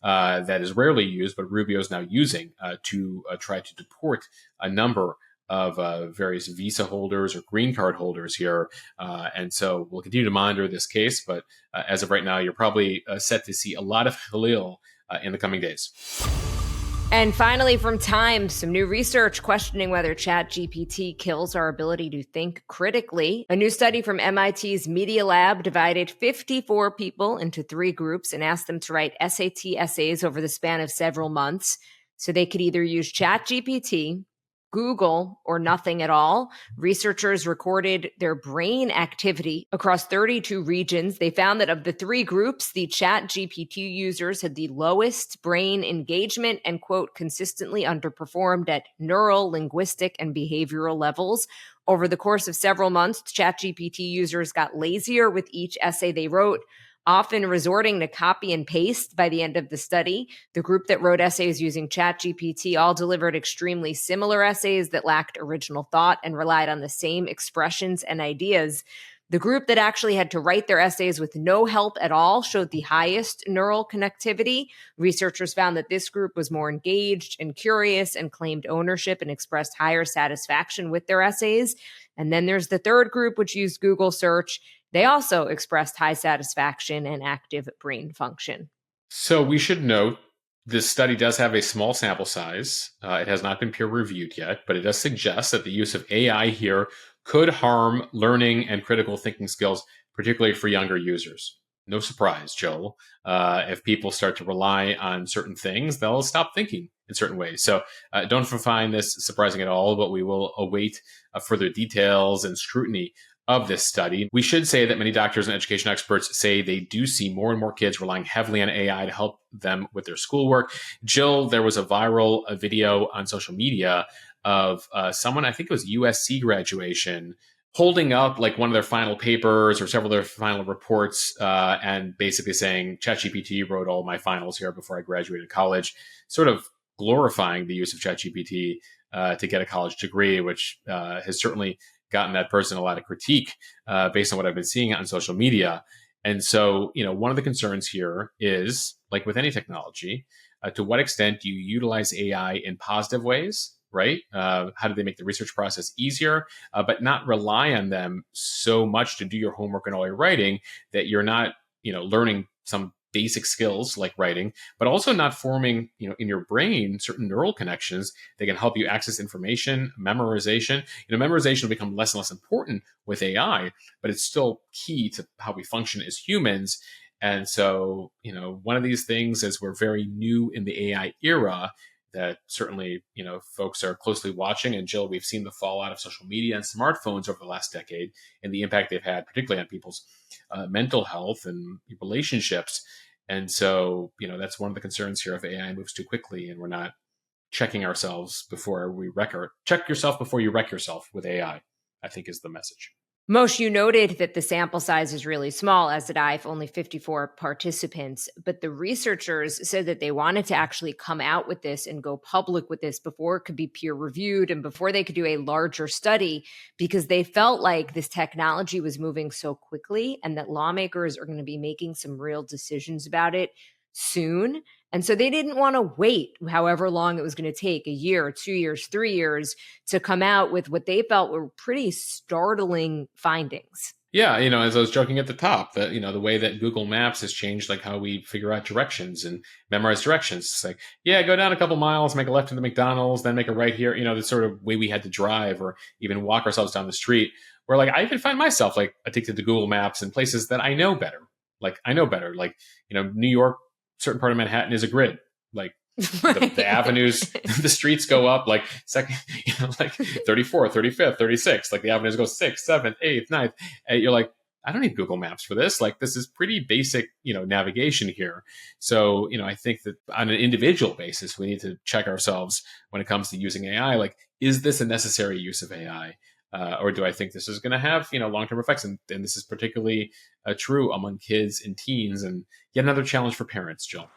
Speaker 1: That is rarely used, but Rubio is now using to try to deport a number of various visa holders or green card holders here. And so we'll continue to monitor this case. But as of right now, you're probably set to see a lot of Khalil in the coming days.
Speaker 2: And finally, from Time, some new research questioning whether ChatGPT kills our ability to think critically. A new study from MIT's Media Lab divided 54 people into 3 groups and asked them to write SAT essays over the span of several months. So they could either use ChatGPT, Google, or nothing at all. Researchers recorded their brain activity across 32 regions. They found that of the 3 groups, the ChatGPT users had the lowest brain engagement and, quote, consistently underperformed at neural, linguistic, and behavioral levels. Over the course of several months, ChatGPT users got lazier with each essay they wrote, often resorting to copy and paste by the end of the study. The group that wrote essays using ChatGPT all delivered extremely similar essays that lacked original thought and relied on the same expressions and ideas. The group that actually had to write their essays with no help at all showed the highest neural connectivity. Researchers found that this group was more engaged and curious and claimed ownership and expressed higher satisfaction with their essays. And then there's the third group, which used Google search. They also expressed high satisfaction and active brain function.
Speaker 1: So we should note this study does have a small sample size. It has not been peer reviewed yet, but it does suggest that the use of AI here could harm learning and critical thinking skills, particularly for younger users. No surprise, Joel. If people start to rely on certain things, they'll stop thinking in certain ways. So don't find this surprising at all, but we will await further details and scrutiny of this study. We should say that many doctors and education experts say they do see more and more kids relying heavily on AI to help them with their schoolwork. Jill, there was a viral video on social media of someone, I think it was USC graduation, holding up like one of their final papers or several of their final reports and basically saying ChatGPT wrote all my finals here before I graduated college, sort of glorifying the use of ChatGPT to get a college degree, which has certainly gotten that person a lot of critique based on what I've been seeing on social media. And so, one of the concerns here is, like with any technology, to what extent do you utilize AI in positive ways? Right? How do they make the research process easier, but not rely on them so much to do your homework and all your writing that you're not, learning some basic skills like writing, but also not forming, in your brain certain neural connections that can help you access information, memorization. Memorization will become less and less important with AI, but it's still key to how we function as humans. And so, one of these things is we're very new in the AI era that certainly, folks are closely watching. And Jill, we've seen the fallout of social media and smartphones over the last decade and the impact they've had, particularly on people's mental health and relationships. And so, that's one of the concerns here. If AI moves too quickly and we're not checking ourselves before we check yourself before you wreck yourself with AI, I think is the message.
Speaker 2: Moshe, you noted that the sample size is really small, as did I, only 54 participants. But the researchers said that they wanted to actually come out with this and go public with this before it could be peer reviewed and before they could do a larger study, because they felt like this technology was moving so quickly and that lawmakers are going to be making some real decisions about it soon. And so they didn't want to wait however long it was going to take, a year, 2 years, 3 years, to come out with what they felt were pretty startling findings.
Speaker 1: Yeah, as I was joking at the top, that, the way that Google Maps has changed, like how we figure out directions and memorize directions. It's like, yeah, go down a couple miles, make a left to the McDonald's, then make a right here. The sort of way we had to drive or even walk ourselves down the street. Where like I even find myself like addicted to Google Maps in places that I know better. Like New York, certain part of Manhattan is a grid. Like the avenues, the streets go up like second, like 34th, 35th, 36th. Like the avenues go 6th, 7th, 8th, 9th. And you're like, I don't need Google Maps for this. Like this is pretty basic, navigation here. So, I think that on an individual basis, we need to check ourselves when it comes to using AI. Like, is this a necessary use of AI? Or do I think this is going to have, long-term effects? And this is particularly true among kids and teens, and yet another challenge for parents, Jill.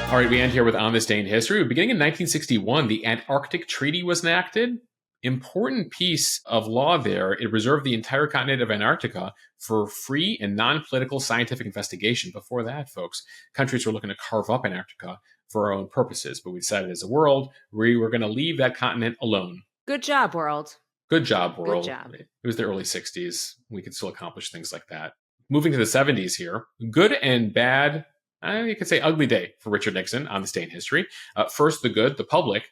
Speaker 1: All right, we end here with On This Day in History. Beginning in 1961, the Antarctic Treaty was enacted. Important piece of law there. It reserved the entire continent of Antarctica for free and non-political scientific investigation. Before that, folks, countries were looking to carve up Antarctica for our own purposes, but we decided as a world, we were going to leave that continent alone.
Speaker 2: Good job, world.
Speaker 1: Good job, world.
Speaker 2: Good job.
Speaker 1: It was the early 60s. We could still accomplish things like that. Moving to the 70s here, good and bad, you could say ugly day for Richard Nixon on this day in history. First, the good, the public.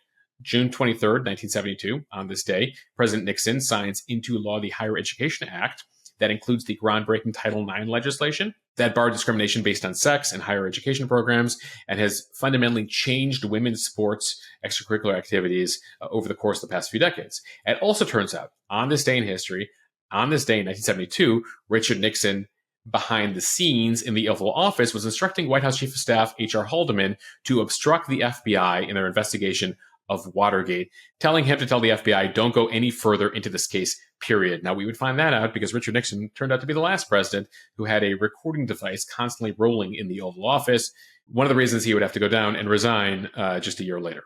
Speaker 1: June 23rd, 1972, on this day, President Nixon signs into law the Higher Education Act that includes the groundbreaking Title IX legislation that barred discrimination based on sex in higher education programs and has fundamentally changed women's sports extracurricular activities over the course of the past few decades. It also turns out, on this day in history, on this day in 1972, Richard Nixon, behind the scenes in the Oval Office, was instructing White House Chief of Staff H.R. Haldeman to obstruct the FBI in their investigation of Watergate, telling him to tell the FBI, don't go any further into this case, period. Now, we would find that out because Richard Nixon turned out to be the last president who had a recording device constantly rolling in the Oval Office. One of the reasons he would have to go down and resign just a year later.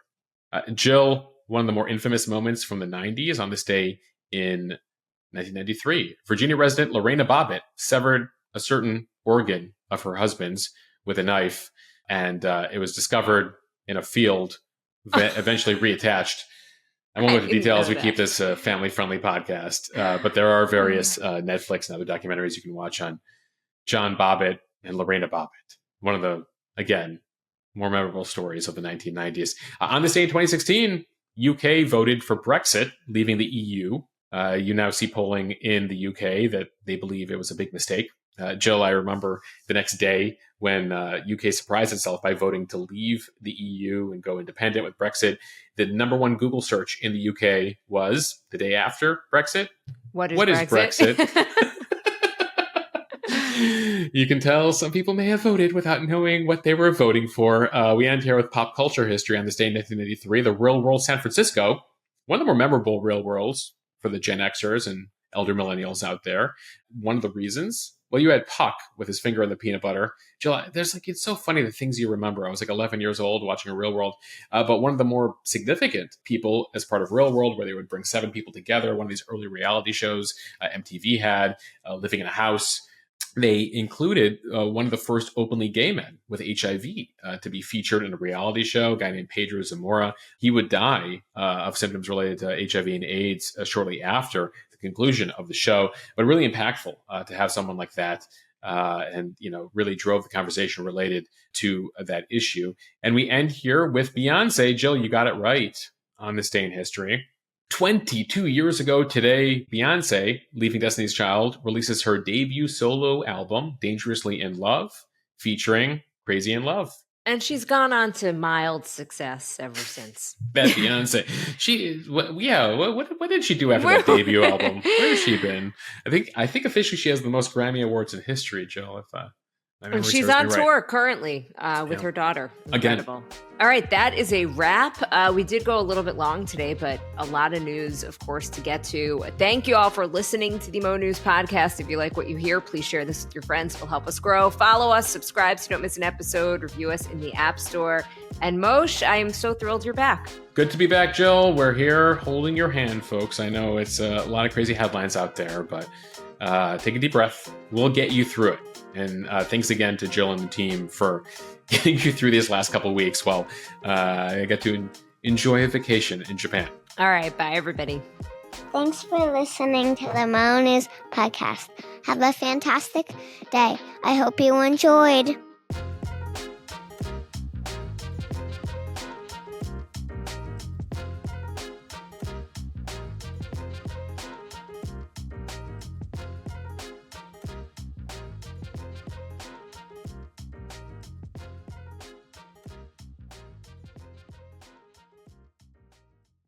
Speaker 1: Jill, one of the more infamous moments from the 90s on this day in 1993, Virginia resident Lorena Bobbitt severed a certain organ of her husband's with a knife, and it was discovered in a field, eventually reattached. I won't go into details. We keep this a family-friendly podcast, but there are various Netflix and other documentaries you can watch on John Bobbitt and Lorena Bobbitt. One of the, again, more memorable stories of the 1990s. On this day in 2016, UK voted for Brexit, leaving the EU. You now see polling in the UK that they believe it was a big mistake. Jill, I remember the next day when UK surprised itself by voting to leave the EU and go independent with Brexit. The number one Google search in the UK was, the day after Brexit, what is Brexit? You can tell some people may have voted without knowing what they were voting for. We end here with pop culture history on this day in 1983. The real world San Francisco one of the more memorable real worlds for the Gen Xers and elder millennials out there. One of the reasons, well, you had Puck with his finger in the peanut butter. Jill, it's so funny the things you remember. I was like 11 years old watching a Real World, but one of the more significant people as part of Real World, where they would bring 7 people together, one of these early reality shows MTV had, living in a house. They included one of the first openly gay men with HIV to be featured in a reality show, a guy named Pedro Zamora. He would die of symptoms related to HIV and AIDS shortly after the conclusion of the show, but really impactful to have someone like that and, really drove the conversation related to that issue. And we end here with Beyonce. Jill, you got it right on this day in history. 22 years ago today, Beyonce, leaving Destiny's Child, releases her debut solo album, Dangerously in Love, featuring Crazy in Love.
Speaker 2: And she's gone on to mild success ever since.
Speaker 1: That Beyonce. What did she do after that debut album? Where has she been? I think officially she has the most Grammy Awards in history, Jill,
Speaker 2: and she's on tour currently with her daughter. Incredible. Again. All right, that is a wrap. We did go a little bit long today, but a lot of news, of course, to get to. Thank you all for listening to the Mo News Podcast. If you like what you hear, please share this with your friends. It'll help us grow. Follow us, subscribe so you don't miss an episode, review us in the App Store. And Moshe, I am so thrilled you're back.
Speaker 1: Good to be back, Jill. We're here holding your hand, folks. I know it's a lot of crazy headlines out there, but take a deep breath. We'll get you through it. And thanks again to Jill and the team for getting you through these last couple of weeks while I get to enjoy a vacation in Japan.
Speaker 2: All right. Bye, everybody.
Speaker 5: Thanks for listening to the Mo News Podcast. Have a fantastic day. I hope you enjoyed.